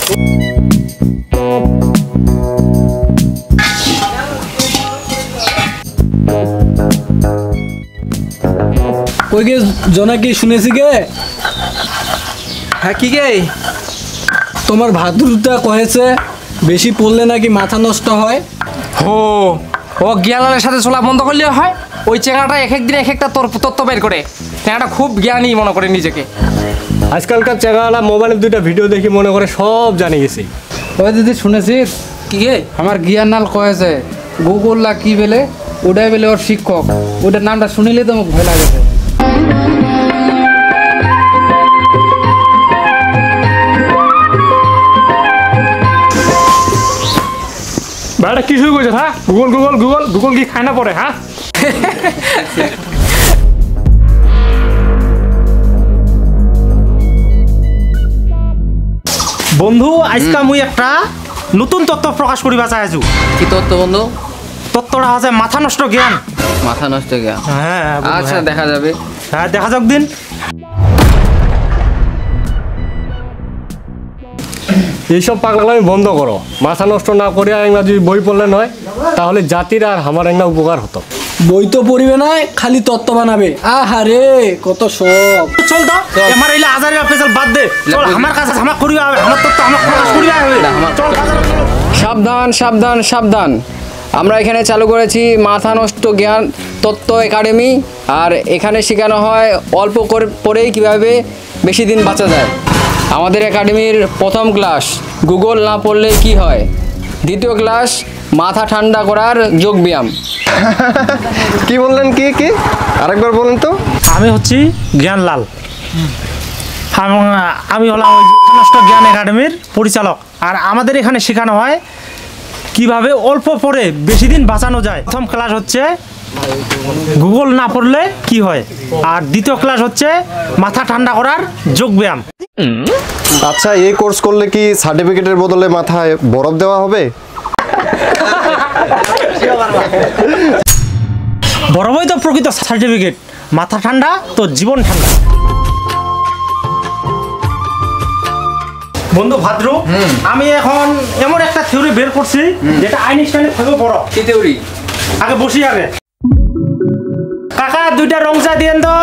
কই গে জোনাকি শুনেছি গে? হ্যাঁ কি গে? তোমার ভাদুরটা কয়েছে বেশি পড়লে নাকি মাথা নষ্ট হয়। হো ও জ্ঞানের সাথে চলা বন্ধ করলে হয়। ওই চেঙ্গাটা এক একদিন এক একটা তত্ত্ব বের করে। চেঙ্গাটা খুব জ্ঞানী মনে করে নিজেকে। আজকালকার চেঙ্গালা মোবাইলে দুইটা ভিডিও দেখি মনে করে সব জানি গেছি। ওই দিদি শুনেছিস কি গে? আমার জ্ঞানাল কয়েছে গুগল লা কি বেলে ওটাই বেলে ওর শিক্ষক। ওটার নামটা শুনিলে তো আমার ভয় লাগেছে। ভাইটা কি শুরু করেছে? হ্যাঁ গুগল গুগল গুগল গুগল কি খায় না পড়ে? হ্যাঁ বন্ধু আজকা মুই একটা নতুন তত্ত্ব প্রকাশ করিবা চাইছো। কি তত্ত্ব বন্ধু? তত্ত্বটা হচ্ছে মাথা নষ্ট জ্ঞান। মাথা নষ্ট জ্ঞান? হ্যাঁ আচ্ছা দেখা যাবে। হ্যাঁ দেখা যাক দিন। এইসব পাগলামি বন্ধ করো। মাথা নষ্ট না করিয়া একটা যদি বই পড়লে নয় তাহলে জাতির আর আমার একটা উপকার হতো। বই তো পড়িবে না, খালি তত্ত্ব বানাবে। আহারে কত শখ। চল তো আমার এইলা আজারি পেছাল বাদ দে। চল আমার কাছে আমার করিবা হবে, আমার তত্ত্ব আমার প্রকাশ করিবা হবে। চল সাবধান সাবধান সাবধান, আমরা এখানে চালু করেছি মাথা নষ্ট জ্ঞান তত্ত্ব একাডেমি। আর এখানে শেখানো হয় অল্প করে পড়েই কীভাবে বেশি দিন বাঁচা যায়। আমাদের একাডেমির প্রথম ক্লাস গুগল না পড়লে কি হয়, দ্বিতীয় ক্লাস মাথা ঠান্ডা করার যোগ ব্যায়াম। কি বললেন? কি কি আরেকবার বলেন তো। আমি হচ্ছি জ্ঞানলাল। আমি হলাম ওই নষ্ট জ্ঞান একাডেমির পরিচালক। আর আমাদের এখানে শেখানো হয় কিভাবে অল্প পড়ে বেশি দিন বাঁচানো যায়। প্রথম ক্লাস হচ্ছে গুগল না পড়লে কি হয়, আর দ্বিতীয় ক্লাস হচ্ছে মাথা ঠান্ডা করার যোগ ব্যায়াম। আচ্ছা, এই কোর্স করলে কি সার্টিফিকেটের বদলে মাথায় বরফ দেওয়া হবে? বরফই তো প্রকৃত সার্টিফিকেট। মাথা ঠান্ডা তো জীবন ঠান্ডা। বন্ধু ভাদ্র, আমি এখন এমন একটা থিওরি বের করছি যেটা আইনস্টাইনের থেকেও বড়। কি থিওরি? আগে বসি আগে। কাকা দুইটা রং চা দিয়েন তো।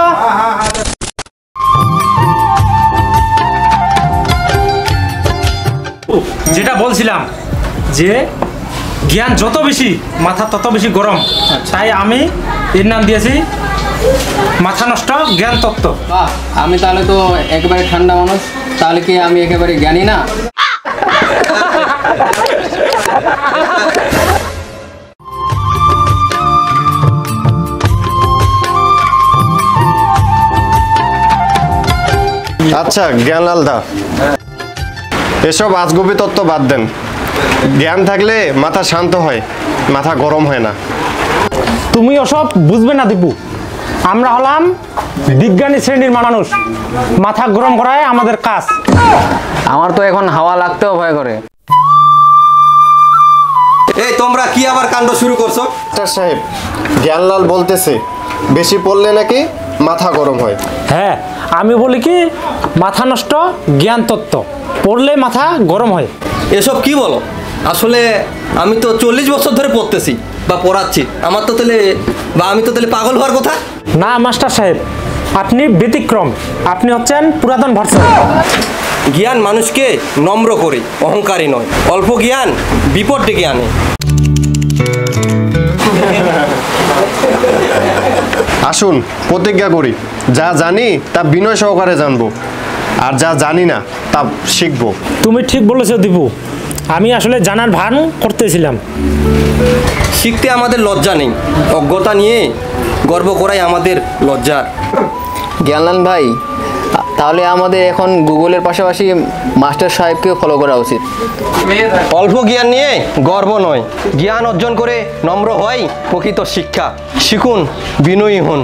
যেটা বলছিলাম যে জ্ঞান যত বেশি মাথা তত বেশি গরম, তাই আমি এর নাম দিয়েছি মাথা নষ্ট জ্ঞান তত্ত্ব। বাহ, আমি তাহলে তো একেবারে ঠান্ডা মানুষ, তাহলে কি আমি একেবারে জ্ঞানী না? আচ্ছা জ্ঞানলাল দা, এসব আজগুবি তত্ত্ব বাদ দেন। জ্ঞান থাকলে মাথা শান্ত হয়, মাথা গরম হয় না। তুমি ওসব বুঝবে না দীপু। আমরা হলাম বিজ্ঞানী শ্রেণীর মানুষ, মাথা গরম করাই আমাদের কাজ। আমার তো এখন হাওয়া লাগতেও ভয় করে। এই তোমরা কি আবার কাণ্ড শুরু করছো? ডাক্তার সাহেব, জ্ঞানলাল বলতেছে বেশি পড়লে নাকি মাথা গরম হয়। হ্যাঁ, আমি বলি কি মাথা নষ্ট জ্ঞান তত্ত্ব পড়লে মাথা গরম হয়। এসব কি বলো? আসলে আমি তো 40 বছর ধরে পড়তেছি বা পড়াচ্ছি। আমার তো তাহলে আমি তো তাহলে পাগল হওয়ার কথা না মাস্টার সাহেব, আপনি ব্যতিক্রম। আপনি হচ্ছেন পুরাতন ভার্সন। জ্ঞান মানুষকে নম্র করে, অহংকারী নয়। অল্প জ্ঞান বিপদ ডেকে আনে। আসুন প্রতিজ্ঞা করি, যা জানি তা বিনয় সহকারে জানবো, আর যা জানি না তা শিখবো। তুমি ঠিক বলেছো দীপু, আমি আসলে জানার ভান করতেছিলাম। শিখতে আমাদের লজ্জা নেই, অজ্ঞতা নিয়ে গর্ব করাই আমাদের লজ্জার। জ্ঞানলাল ভাই, তাহলে আমাদের এখন গুগলের পাশাপাশি মাস্টার সাহেবকেও ফলো করা উচিত। অল্প জ্ঞান নিয়ে গর্ব নয়, জ্ঞান অর্জন করে নম্র হয় প্রকৃত শিক্ষা। শিখুন, বিনয়ী হন।